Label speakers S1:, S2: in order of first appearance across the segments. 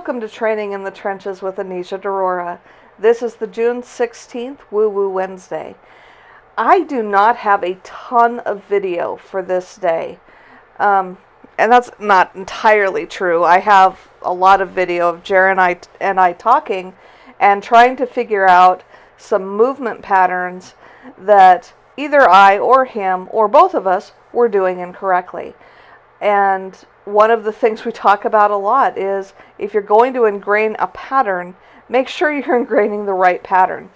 S1: Welcome to Training in the Trenches with Anisha Derora. This is the June 16th WooWoo Wednesday. I do not have a ton of video for this day. And that's not entirely true. I have a lot of video of Jared and I talking and trying to figure out some movement patterns that either I or him or both of us were doing incorrectly. And one of the things we talk about a lot is if you're going to ingrain a pattern, make sure you're ingraining the right pattern.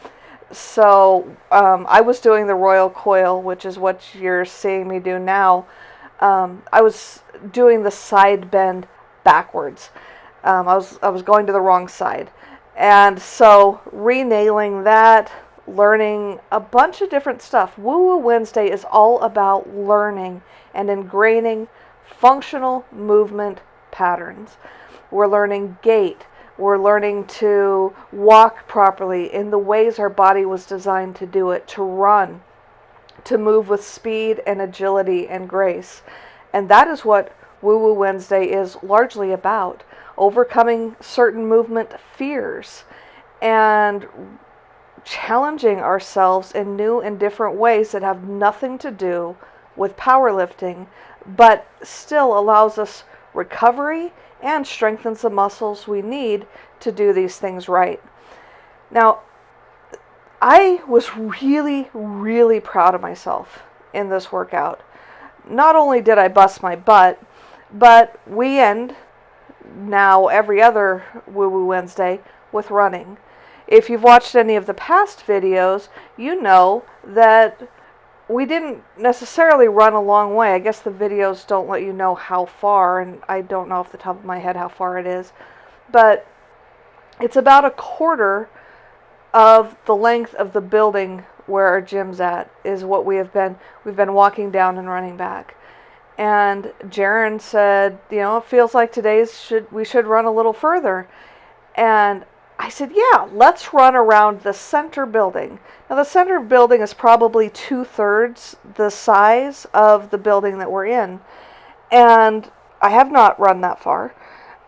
S1: So I was doing the royal coil, which is what you're seeing me do now. I was doing the side bend backwards. I was going to the wrong side. And so renailing that, learning a bunch of different stuff. WooWoo Wednesday is all about learning and ingraining functional movement patterns. We're learning gait. We're learning to walk properly in the ways our body was designed to do it, to run, to move with speed and agility and grace. And that is what WooWoo Wednesday is largely about, overcoming certain movement fears and challenging ourselves in new and different ways that have nothing to do with powerlifting, but still allows us recovery and strengthens the muscles we need to do these things right. Now, I was really, really proud of myself in this workout. Not only did I bust my butt, but we end now every other WooWoo Wednesday with running. If you've watched any of the past videos, you know that we didn't necessarily run a long way. I guess the videos don't let you know how far, and I don't know off the top of my head how far it is. But it's about a quarter of the length of the building where our gym's at is what we've been walking down and running back. And Jaron said, it feels like we should run a little further. And I said, yeah, let's run around the center building. Now, the center building is probably 2/3 the size of the building that we're in. And I have not run that far,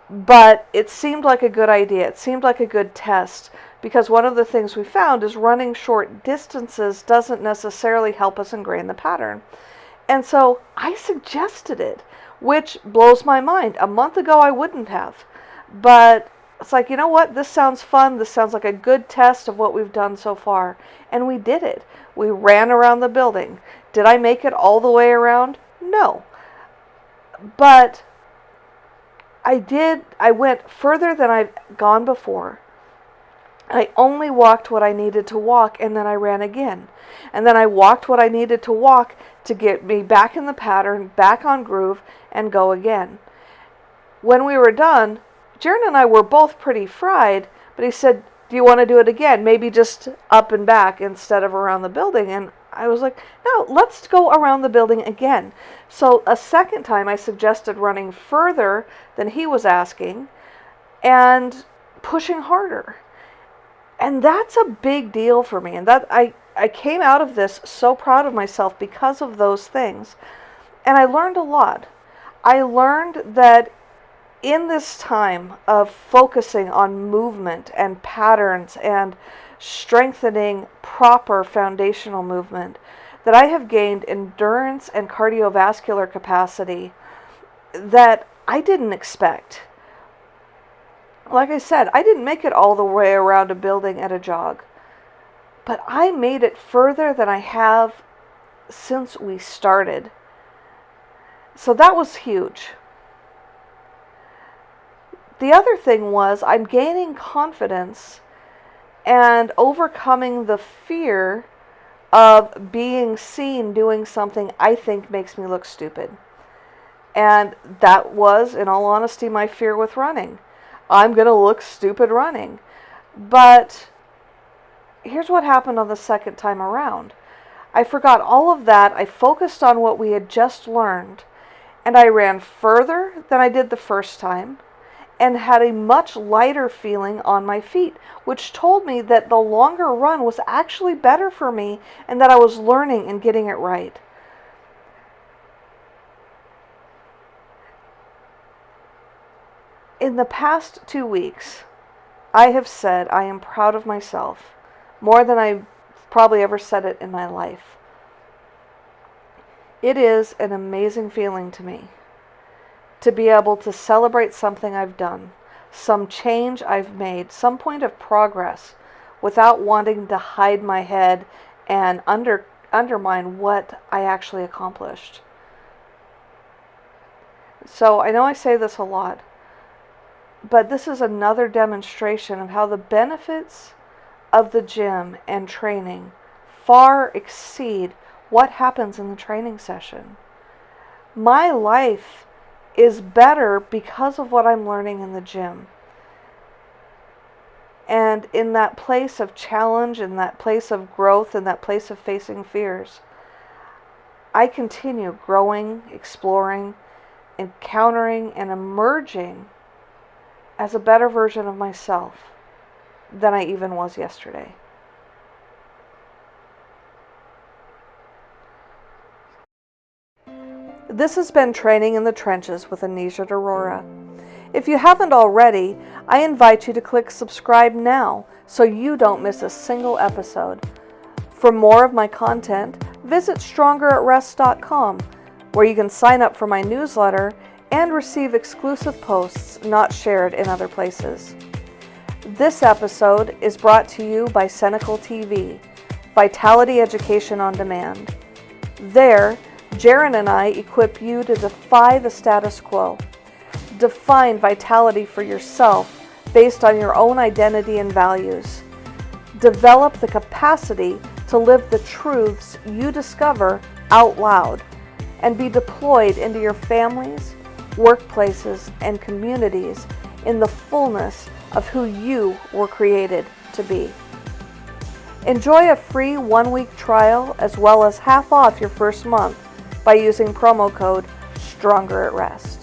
S1: but it seemed like a good idea. It seemed like a good test, because one of the things we found is running short distances doesn't necessarily help us ingrain the pattern. And so I suggested it, which blows my mind. A month ago, I wouldn't have. But it's like, you know what? This sounds fun. This sounds like a good test of what we've done so far. And we did it. We ran around the building. Did I make it all the way around? No. But I did. I went further than I've gone before. I only walked what I needed to walk, and then I ran again. And then I walked what I needed to walk to get me back in the pattern, back on groove, and go again. When we were done, Jaron and I were both pretty fried, but he said, do you want to do it again? Maybe just up and back instead of around the building. And I was like, no, let's go around the building again. So a second time I suggested running further than he was asking and pushing harder. And that's a big deal for me. And that I came out of this so proud of myself because of those things. And I learned a lot. I learned that in this time of focusing on movement and patterns and strengthening proper foundational movement, that I have gained endurance and cardiovascular capacity that I didn't expect. Like I said, I didn't make it all the way around a building at a jog, but I made it further than I have since we started. So that was huge. The other thing was I'm gaining confidence and overcoming the fear of being seen doing something I think makes me look stupid. And that was, in all honesty, my fear with running. I'm going to look stupid running. But here's what happened on the second time around. I forgot all of that. I focused on what we had just learned. And I ran further than I did the first time, and had a much lighter feeling on my feet, which told me that the longer run was actually better for me and that I was learning and getting it right. In the past 2 weeks, I have said I am proud of myself more than I've probably ever said it in my life. It is an amazing feeling to me to be able to celebrate something I've done, some change I've made, some point of progress, without wanting to hide my head and undermine what I actually accomplished. So I know I say this a lot, but this is another demonstration of how the benefits of the gym and training far exceed what happens in the training session. My life is better because of what I'm learning in the gym. And in that place of challenge, in that place of growth, in that place of facing fears, I continue growing, exploring, encountering, and emerging as a better version of myself than I even was yesterday. This has been Training in the Trenches with Anisha Aurora. If you haven't already, I invite you to click subscribe now so you don't miss a single episode. For more of my content, visit StrongerAtRest.com, where you can sign up for my newsletter and receive exclusive posts not shared in other places. This episode is brought to you by Cenacle TV, Vitality Education on Demand. There, Jaron and I equip you to defy the status quo. Define vitality for yourself based on your own identity and values. Develop the capacity to live the truths you discover out loud and be deployed into your families, workplaces, and communities in the fullness of who you were created to be. Enjoy a free 1-week trial as well as half off your first month by using promo code StrongerAtRest.